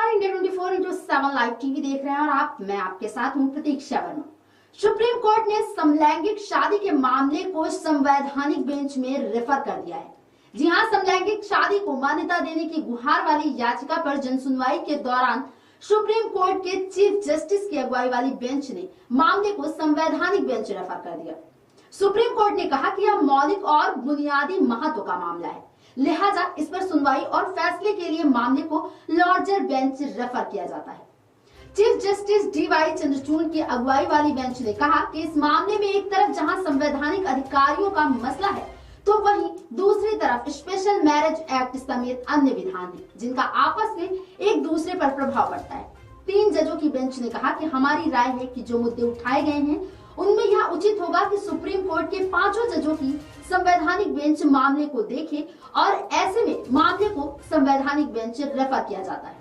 नमस्कार, India 24/7 live TV देख रहे हैं और मैं आपके साथ हूं प्रतीक्षा वर्मा। सुप्रीम कोर्ट ने समलैंगिक शादी के मामले को संवैधानिक बेंच में रेफर कर दिया है। जी हां, समलैंगिक शादी को मान्यता देने की गुहार वाली याचिका पर जनसुनवाई के दौरान सुप्रीम कोर्ट के चीफ जस्टिस की अगुवाई वाली बेंच ने मामले को संवैधानिक बेंच रेफर कर दिया। सुप्रीम कोर्ट ने कहा कि यह मौलिक और बुनियादी महत्व का मामला है, लिहाजा इस पर सुनवाई और फैसले के लिए मामले को लार्जर बेंच रेफर किया जाता है। चीफ जस्टिस DY चंद्रचूड़ की अगुवाई वाली बेंच ने कहा कि इस मामले में एक तरफ जहां संवैधानिक अधिकारियों का मसला है, तो वहीं दूसरी तरफ स्पेशल मैरिज एक्ट समेत अन्य विधान हैं, जिनका आपस में एक दूसरे पर प्रभाव पड़ता है। 3 जजों की बेंच ने कहा कि हमारी राय है कि जो मुद्दे उठाए गए हैं उनमें यह उचित होगा कि सुप्रीम कोर्ट के 5 जजों की संवैधानिक बेंच मामले को देखे और ऐसे में मामले को संवैधानिक बेंच रेफर किया जाता है।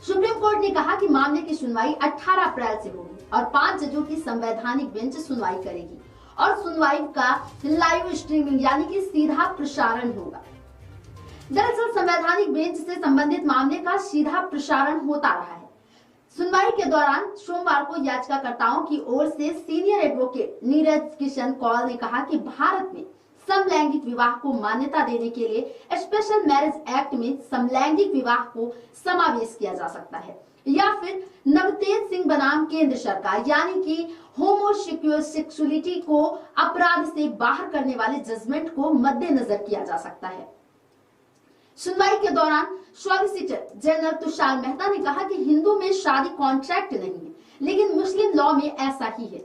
सुप्रीम कोर्ट ने कहा कि मामले की सुनवाई 18 अप्रैल से होगी और 5 जजों की संवैधानिक बेंच सुनवाई करेगी और सुनवाई का लाइव स्ट्रीमिंग यानी कि सीधा प्रसारण होगा। दरअसल संवैधानिक बेंच से संबंधित मामले का सीधा प्रसारण होता रहा है। सुनवाई के दौरान सोमवार को याचिकाकर्ताओं की ओर से सीनियर एडवोकेट नीरज किशन कौल ने कहा कि भारत में समलैंगिक विवाह को मान्यता देने के लिए स्पेशल मैरिज एक्ट में समलैंगिक विवाह को समावेश किया जा सकता है या फिर नवतेज सिंह बनाम केंद्र सरकार यानी कि होमोसेक्सुअलिटी को अपराध से बाहर करने वाले जजमेंट को मद्देनजर किया जा सकता है। सुनवाई के दौरान सॉलिसिटर जनरल तुषार मेहता ने कहा कि हिंदू में शादी कॉन्ट्रैक्ट नहीं है, लेकिन मुस्लिम लॉ में ऐसा ही है।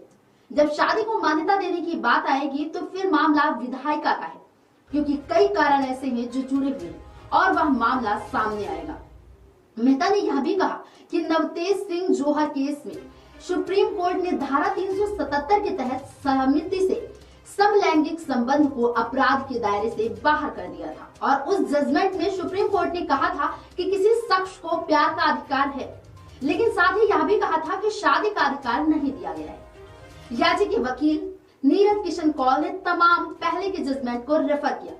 जब शादी को मान्यता देने की बात आएगी तो फिर मामला विधायिका का है, क्योंकि कई कारण ऐसे हैं जो जुड़े हुए हैं और वह मामला सामने आएगा। मेहता ने यह भी कहा कि नवतेज सिंह जोहर केस में सुप्रीम कोर्ट ने धारा 377 के तहत सहमति से समलैंगिक संबंध को अपराध के दायरे से बाहर कर दिया था और उस जजमेंट में सुप्रीम कोर्ट ने कहा था कि किसी शख्स को प्यार का अधिकार है, लेकिन साथ ही यह भी कहा था कि शादी का अधिकार नहीं दिया गया है। याची के वकील नीरज किशन कौल ने तमाम पहले के जजमेंट को रेफर किया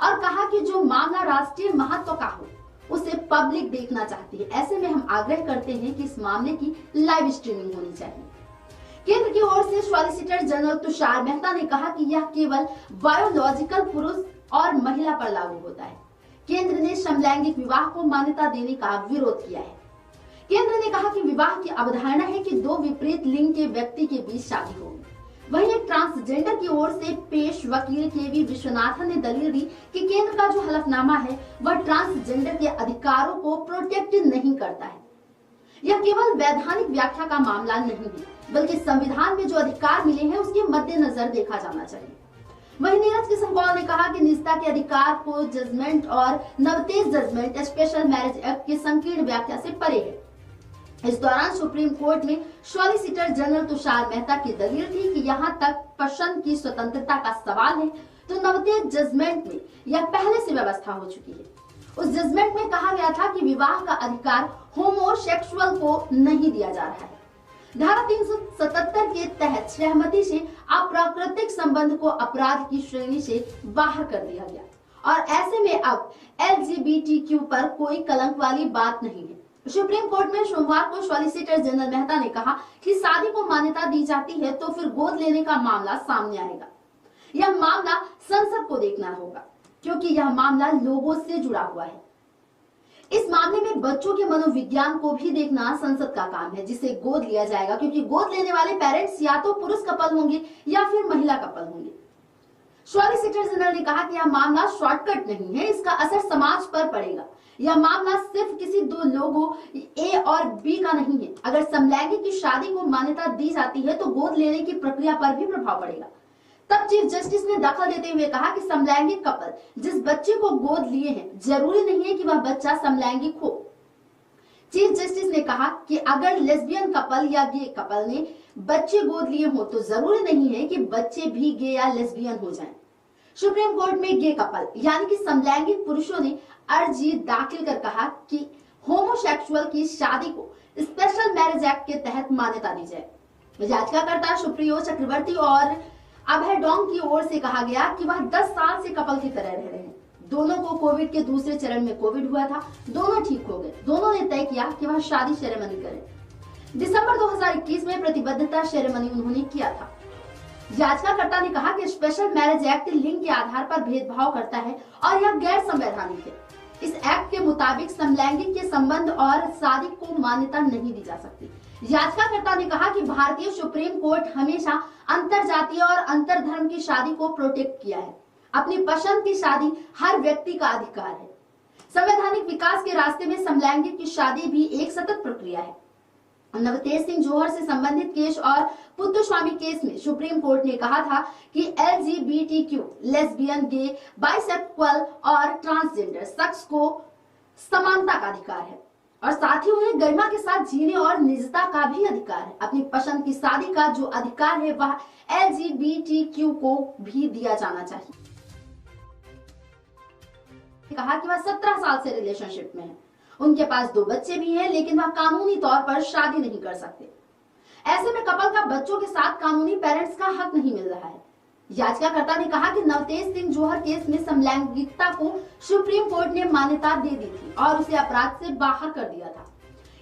और कहा कि जो मामला राष्ट्रीय महत्व का हो उसे पब्लिक देखना चाहती है। ऐसे में हम आग्रह करते हैं कि इस मामले की लाइव स्ट्रीमिंग होनी चाहिए। केंद्र की ओर से सॉलिसिटर जनरल तुषार मेहता ने कहा कि यह केवल बायोलॉजिकल पुरुष और महिला पर लागू होता है। केंद्र ने समलैंगिक विवाह को मान्यता देने का विरोध किया है। केंद्र ने कहा कि विवाह की अवधारणा है कि 2 विपरीत लिंग के व्यक्ति के बीच शादी होगी। वहीं एक ट्रांसजेंडर की ओर से पेश वकील KV विश्वनाथन ने दलील दी कि केंद्र का जो हलफनामा है वह ट्रांसजेंडर के अधिकारों को प्रोटेक्ट नहीं करता है। यह केवल वैधानिक व्याख्या का मामला नहीं है, बल्कि संविधान में जो अधिकार मिले हैं उसके मद्देनजर देखा जाना चाहिए। वहीं नीरज किशन कौल ने कहा कि निजता के अधिकार को जजमेंट और Navtej judgment Special Marriage Act की संकीर्ण व्याख्या से परे है। इस दौरान सुप्रीम कोर्ट में सॉलिसिटर जनरल तुषार मेहता की दलील थी कि यहाँ तक पसंद की स्वतंत्रता का सवाल है तो नवतेज जजमेंट में यह पहले से व्यवस्था हो चुकी है। उस जजमेंट में कहा गया था कि विवाह का अधिकार होमोसेक्सुअल को नहीं दिया जा रहा है। धारा 377 के तहत सहमति से अप्राकृतिक संबंध को अपराध की श्रेणी से बाहर कर दिया गया और ऐसे में अब LGBTQ पर कोई कलंक वाली बात नहीं है। सुप्रीम कोर्ट में सोमवार को सॉलिसिटर जनरल मेहता ने कहा कि शादी को मान्यता दी जाती है तो फिर गोद लेने का मामला सामने आएगा। यह मामला संसद को देखना होगा, क्योंकि यह मामला लोगों से जुड़ा हुआ है। इस मामले में बच्चों के मनोविज्ञान को भी देखना संसद का काम है, जिसे गोद लिया जाएगा, क्योंकि गोद लेने वाले पेरेंट्स या तो पुरुष कपल होंगे या फिर महिला कपल होंगे। सॉलिसिटर जनरल ने कहा कि यह मामला शॉर्टकट नहीं है, इसका असर समाज पर पड़ेगा। यह मामला सिर्फ किसी 2 लोगों A और B का नहीं है। अगर समलैंगिक की शादी को मान्यता दी जाती है तो गोद लेने की प्रक्रिया पर भी प्रभाव पड़ेगा। तब चीफ जस्टिस ने दखल देते हुए कहा कि समलैंगिक कपल जिस बच्चे को गोद लिए हैं, जरूरी नहीं है कि वह बच्चा समलैंगिक हो। चीफ जस्टिस ने कहा कि अगर लेस्बियन कपल या गे कपल ने बच्चे गोद लिए हो तो जरूरी नहीं है कि बच्चे भी गे या लेस्बियन हो जाएं। सुप्रीम कोर्ट में गे कपल यानी कि समलैंगिक पुरुषों ने अर्जी दाखिल कर कहा कि होमोसेक्सुअल की शादी को स्पेशल मैरिज एक्ट के तहत मान्यता दी जाए। याचिकाकर्ता सुप्रियो चक्रवर्ती और अभय डोंग की ओर से कहा गया कि वह 10 साल से कपल की तरह रह रहे हैं। दोनों को कोविड के दूसरे चरण में कोविड हुआ था। दोनों ठीक हो गए। दोनों ने तय किया कि वह शादी सेरेमनी करें। दिसंबर 2021 में प्रतिबद्धता सेरेमनी उन्होंने किया था। याचिकाकर्ता ने कहा कि स्पेशल मैरिज एक्ट लिंग के आधार पर भेदभाव करता है और यह गैर संवैधानिक है। इस एक्ट के मुताबिक समलैंगिक के संबंध और शादी को मान्यता नहीं दी जा सकती। याचिकाकर्ता ने कहा कि भारतीय सुप्रीम कोर्ट हमेशा अंतर जातीय और अंतर धर्म की शादी को प्रोटेक्ट किया है। अपनी पसंद की शादी हर व्यक्ति का अधिकार है। संवैधानिक विकास के रास्ते में समलैंगिक की शादी भी एक सतत प्रक्रिया है। नवतेज सिंह जौहर से संबंधित केस और पुत्तस्वामी केस में सुप्रीम कोर्ट ने कहा था कि LGBTQ, लेस्बियन, गे, बाइसेक्सुअल और ट्रांसजेंडर शख्स को समानता का अधिकार है और साथ ही उन्हें गरिमा के साथ जीने और निजता का भी अधिकार है। अपनी पसंद की शादी का जो अधिकार है वह LGBTQ को भी दिया जाना चाहिए। कहा कि वह 17 साल से रिलेशनशिप में है। उनके पास 2 बच्चे भी हैं, लेकिन वह कानूनी तौर पर शादी नहीं कर सकते। ऐसे में कपल का बच्चों के साथ कानूनी पेरेंट्स का हक नहीं मिल रहा है। याचिकाकर्ता ने कहा कि नवतेज सिंह जौहर केस में समलैंगिकता को सुप्रीम कोर्ट ने मान्यता दे दी थी और उसे अपराध से बाहर कर दिया था।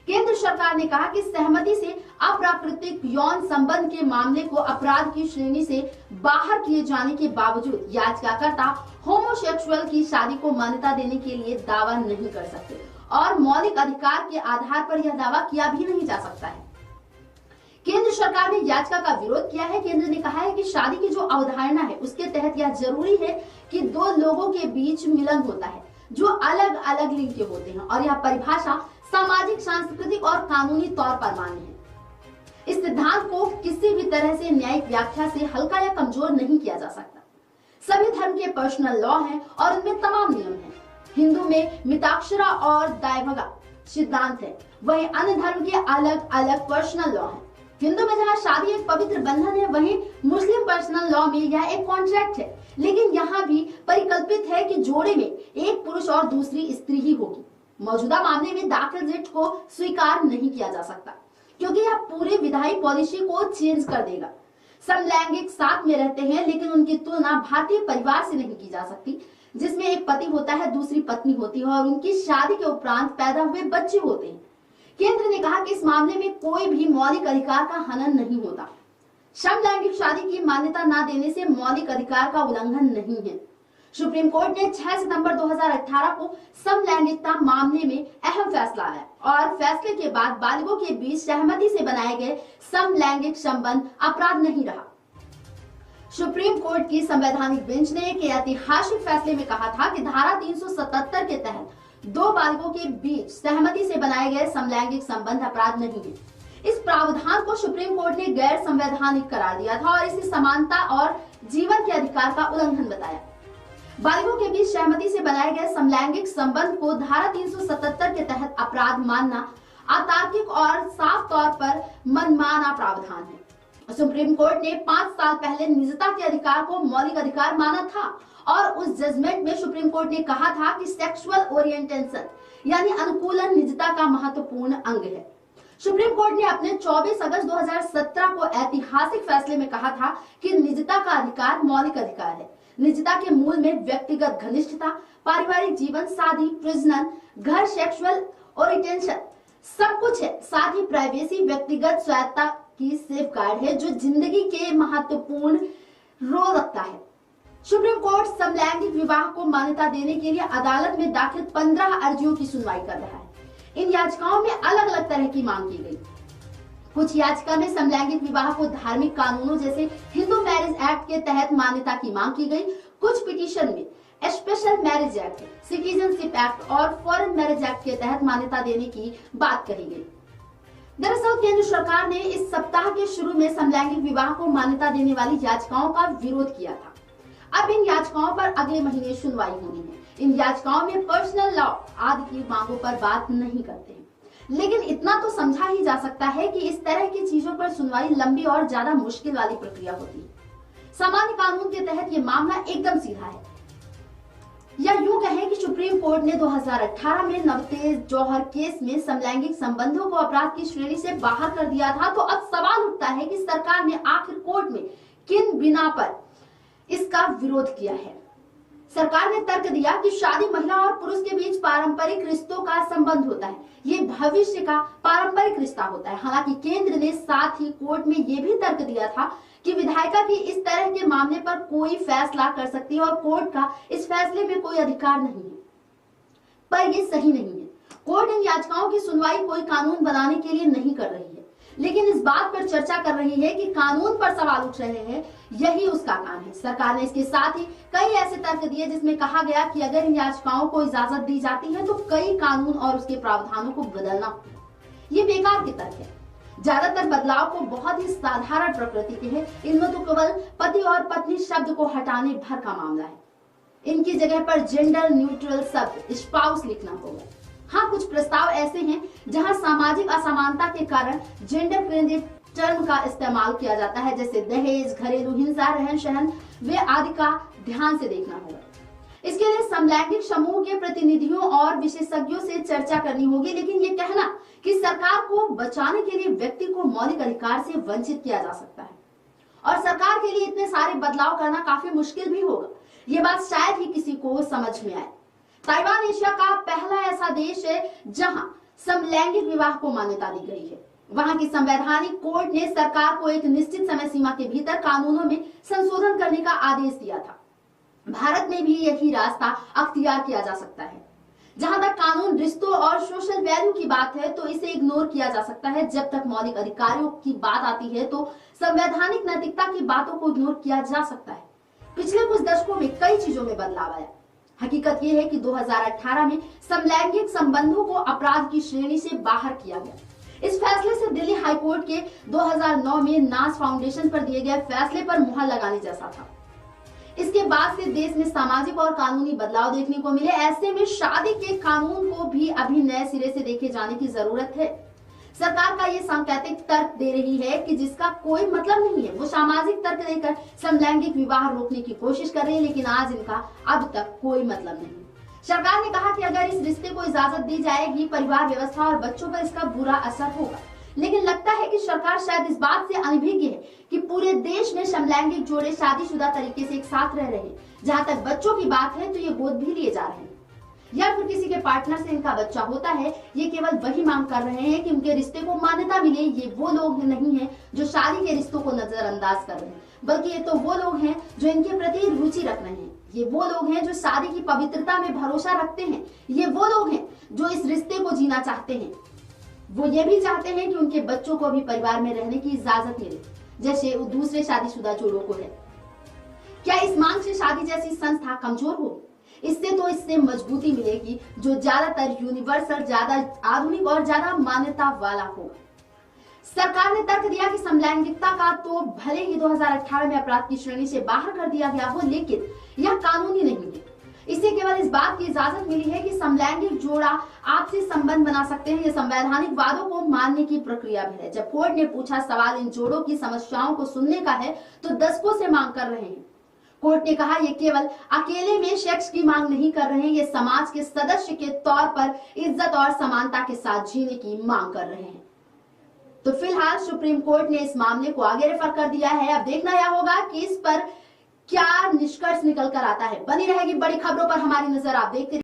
केंद्र सरकार ने कहा कि सहमति से अप्राकृतिक यौन संबंध के मामले को अपराध की श्रेणी से बाहर किए जाने के बावजूद याचिकाकर्ता होमोसेक्सुअल की शादी को मान्यता देने के लिए दावा नहीं कर सकते और मौलिक अधिकार के आधार पर यह दावा किया भी नहीं जा सकता है। केंद्र सरकार ने याचिका का विरोध किया है। केंद्र ने कहा है कि शादी की जो अवधारणा है उसके तहत यह जरूरी है कि 2 लोगों के बीच मिलन होता है जो अलग अलग लिंग के होते हैं और यह परिभाषा सामाजिक, सांस्कृतिक और कानूनी तौर पर मान्य है। इस सिद्धांत को किसी भी तरह से न्यायिक व्याख्या से हल्का या कमजोर नहीं किया जा सकता। सभी धर्म के पर्सनल लॉ हैं और उनमें तमाम नियम हैं। हिंदू में मिताक्षरा और दायभगा सिद्धांत है, वहीं अन्य धर्म के अलग अलग पर्सनल लॉ हैं। हिंदू में जहाँ शादी एक पवित्र बंधन है, वहीं मुस्लिम पर्सनल लॉ में यह एक कॉन्ट्रैक्ट है, लेकिन यहाँ भी परिकल्पित है कि जोड़े में एक पुरुष और दूसरी स्त्री ही होगी। मौजूदा मामले में दाखिल रिट को स्वीकार नहीं किया जा सकता क्योंकि यह पूरे विधायी पॉलिसी को चेंज कर देगा। समलैंगिक साथ में रहते हैं, लेकिन उनकी तुलना भारतीय परिवार से नहीं की जा सकती जिसमें एक पति होता है, दूसरी पत्नी होती है और उनकी शादी के उपरांत पैदा हुए बच्चे होते हैं। केंद्र ने कहा कि इस मामले में कोई भी मौलिक अधिकार का हनन नहीं होता। समलैंगिक शादी की मान्यता न देने से मौलिक अधिकार का उल्लंघन नहीं है। सुप्रीम कोर्ट ने 6 सितंबर 2018 को समलैंगिकता मामले में अहम फैसला आया और फैसले के बाद बालिगों के बीच सहमति से बनाए गए समलैंगिक संबंध अपराध नहीं रहा। सुप्रीम कोर्ट की संवैधानिक बेंच ने एक ऐतिहासिक फैसले में कहा था कि धारा 377 के तहत 2 बालिगों के बीच सहमति से बनाए गए समलैंगिक संबंध अपराध नहीं है। इस प्रावधान को सुप्रीम कोर्ट ने गैर संवैधानिक करार दिया था और इसे समानता और जीवन के अधिकार का उल्लंघन बताया। बालिगों के बीच सहमति से बनाए गए समलैंगिक संबंध को धारा 377 के तहत अपराध मानना अतार्किक और साफ तौर पर मनमाना प्रावधान है। सुप्रीम कोर्ट ने 5 साल पहले निजता के अधिकार को मौलिक अधिकार माना था और उस जजमेंट में सुप्रीम कोर्ट ने कहा था कि सेक्सुअल ओरिएंटेशन यानी अनुकूलन निजता का महत्वपूर्ण अंग है। सुप्रीम कोर्ट ने अपने 24 अगस्त 2017 को ऐतिहासिक फैसले में कहा था कि निजता का अधिकार मौलिक अधिकार है। निजता के मूल में व्यक्तिगत घनिष्ठता, पारिवारिक जीवन, शादी, प्रजनन, घर, सेक्सुअल ओरिएंटेशन सब कुछ है। साथ ही प्राइवेसी, व्यक्तिगत स्वायत्ता की सेफगार्ड है जो जिंदगी के महत्वपूर्ण रोल रखता है। सुप्रीम कोर्ट समलैंगिक विवाह को मान्यता देने के लिए अदालत में दाखिल 15 अर्जियों की सुनवाई कर रहा है। इन याचिकाओं में अलग अलग तरह की मांग की गई। कुछ याचिका में समलैंगिक विवाह को धार्मिक कानूनों जैसे हिंदू मैरिज एक्ट के तहत मान्यता की मांग की गई। कुछ पिटीशन में special Marriage act, citizenship act और फॉरेन मैरिज एक्ट के तहत मान्यता देने की बात कही गई। दरअसल केंद्र सरकार ने इस सप्ताह के शुरू में समलैंगिक विवाह को मान्यता देने वाली याचिकाओं का विरोध किया था। अब इन याचिकाओं पर अगले महीने सुनवाई होनी है। इन याचिकाओं में पर्सनल लॉ आदि की मांगों पर बात नहीं करते हैं, लेकिन इतना तो समझा ही जा सकता है कि इस तरह की चीजों पर सुनवाई लंबी और ज्यादा मुश्किल वाली प्रक्रिया होती है। सामान्य कानून के तहत ये मामला एकदम सीधा है। या यूं कहें कि सुप्रीम कोर्ट ने 2018 में नवतेज जौहर केस में समलैंगिक संबंधों को अपराध की श्रेणी से बाहर कर दिया था। तो अब सवाल उठता है कि सरकार ने आखिर कोर्ट में किन बिना पर इसका विरोध किया है। सरकार ने तर्क दिया कि शादी महिला और पुरुष के बीच पारंपरिक रिश्तों का संबंध होता है, ये भविष्य का पारंपरिक रिश्ता होता है। हालांकि केंद्र ने साथ ही कोर्ट में ये भी तर्क दिया था कि विधायिका की इस तरह के मामले पर कोई फैसला कर सकती है और कोर्ट का इस फैसले में कोई अधिकार नहीं है। पर ये सही नहीं है। कोर्ट इन याचिकाओं की सुनवाई कोई कानून बनाने के लिए नहीं कर रही है, लेकिन इस बात पर चर्चा कर रही है कि कानून पर सवाल उठ रहे हैं, यही उसका काम है। सरकार ने इसके साथ ही कई ऐसे तर्क दिए जिसमें कहा गया कि अगर इन याचिकाओं को इजाजत दी जाती है तो कई कानून और उसके प्रावधानों को बदलना होगा। ये बेकार के तर्क है। ज्यादातर बदलाव को बहुत ही साधारण प्रकृति के हैं। इनमें तो केवल पति और पत्नी शब्द को हटाने भर का मामला है। इनकी जगह पर जेंडर न्यूट्रल शब्द स्पाउस लिखना होगा। हाँ, कुछ प्रस्ताव ऐसे हैं जहां सामाजिक असमानता के कारण जेंडर केंद्रित टर्म का इस्तेमाल किया जाता है, जैसे दहेज, घरेलू हिंसा, रहन सहन वे आदि का ध्यान से देखना होगा। इसके लिए समलैंगिक समूह के प्रतिनिधियों और विशेषज्ञों से चर्चा करनी होगी, लेकिन ये कहना कि सरकार को बचाने के लिए व्यक्ति को मौलिक अधिकार से वंचित किया जा सकता है और सरकार के लिए इतने सारे बदलाव करना काफी मुश्किल भी होगा, ये बात शायद ही किसी को समझ में आए। ताइवान एशिया का पहला ऐसा देश है जहां समलैंगिक विवाह को मान्यता दी गई है। वहां की संवैधानिक कोर्ट ने सरकार को एक निश्चित समय सीमा के भीतर कानूनों में संशोधन करने का आदेश दिया था। भारत में भी यही रास्ता अख्तियार किया जा सकता है। जहां तक कानून रिश्तों और सोशल वैल्यू की बात है तो इसे इग्नोर किया जा सकता है। जब तक मौलिक अधिकारों की बात आती है तो संवैधानिक नैतिकता की बातों को इग्नोर किया जा सकता है। पिछले कुछ दशकों में कई चीजों में बदलाव आया। हकीकत यह है कि 2018 में समलैंगिक संबंधों को अपराध की श्रेणी से बाहर किया गया। इस फैसले से दिल्ली हाईकोर्ट के 2009 में नास फाउंडेशन पर दिए गए फैसले पर मुहर लगाने जैसा था। इसके बाद से देश में सामाजिक और कानूनी बदलाव देखने को मिले। ऐसे में शादी के कानून को भी अभी नए सिरे से देखे जाने की जरूरत है। सरकार का ये सांकेतिक तर्क दे रही है कि जिसका कोई मतलब नहीं है, वो सामाजिक तर्क देकर समलैंगिक विवाह रोकने की कोशिश कर रही है, लेकिन आज इनका अब तक कोई मतलब नहीं। सरकार ने कहा कि अगर इस रिश्ते को इजाजत दी जाएगी, परिवार व्यवस्था और बच्चों पर इसका बुरा असर होगा। लेकिन लगता है कि सरकार शायद इस बात से अनभिज्ञ है कि पूरे देश में समलैंगिक जोड़े शादीशुदा तरीके से एक साथ रह रहे हैं। जहां तक बच्चों की बात है तो ये गोद भी लिए जा रहे हैं या फिर किसी के पार्टनर से इनका बच्चा होता है। ये केवल वही मांग कर रहे हैं कि उनके रिश्ते को मान्यता मिले। ये वो लोग नहीं हैं जो शादी के रिश्तों को नजरअंदाज कर रहे हैं, बल्कि ये तो वो लोग हैं जो इनके प्रति रुचि रख रहे हैं। ये वो लोग हैं जो शादी की पवित्रता में भरोसा रखते हैं। ये वो लोग हैं जो इस रिश्ते को जीना चाहते हैं। वो ये भी चाहते हैं कि उनके बच्चों को भी परिवार में रहने की इजाजत मिले, जैसे दूसरे शादीशुदा जोड़ों को है। क्या इस मांग से शादी जैसी संस्था कमजोर होगी? इससे मजबूती मिलेगी, जो ज्यादातर यूनिवर्सल, ज्यादा आधुनिक और ज्यादा मान्यता वाला होगा। सरकार ने तर्क दिया कि समलैंगिकता का तो भले ही 2018 में अपराध की श्रेणी से बाहर कर दिया गया हो, लेकिन यह कानूनी नहीं है। इसे केवल इस बात की इजाजत मिली है कि समलैंगिक जोड़ा आपसी संबंध बना सकते हैं। यह संवैधानिक वादों को मानने की प्रक्रिया भी है। जब कोर्ट ने पूछा सवाल इन जोड़ों की समस्याओं को सुनने का है तो दशकों से मांग कर रहे हैं। कोर्ट ने कहा ये केवल अकेले में सेक्स की मांग नहीं कर रहे हैं, ये समाज के सदस्य के तौर पर इज्जत और समानता के साथ जीने की मांग कर रहे हैं। तो फिलहाल सुप्रीम कोर्ट ने इस मामले को आगे रेफर कर दिया है। अब देखना यह होगा कि इस पर क्या निष्कर्ष निकल कर आता है। बनी रहेगी बड़ी खबरों पर हमारी नजर। आप देखते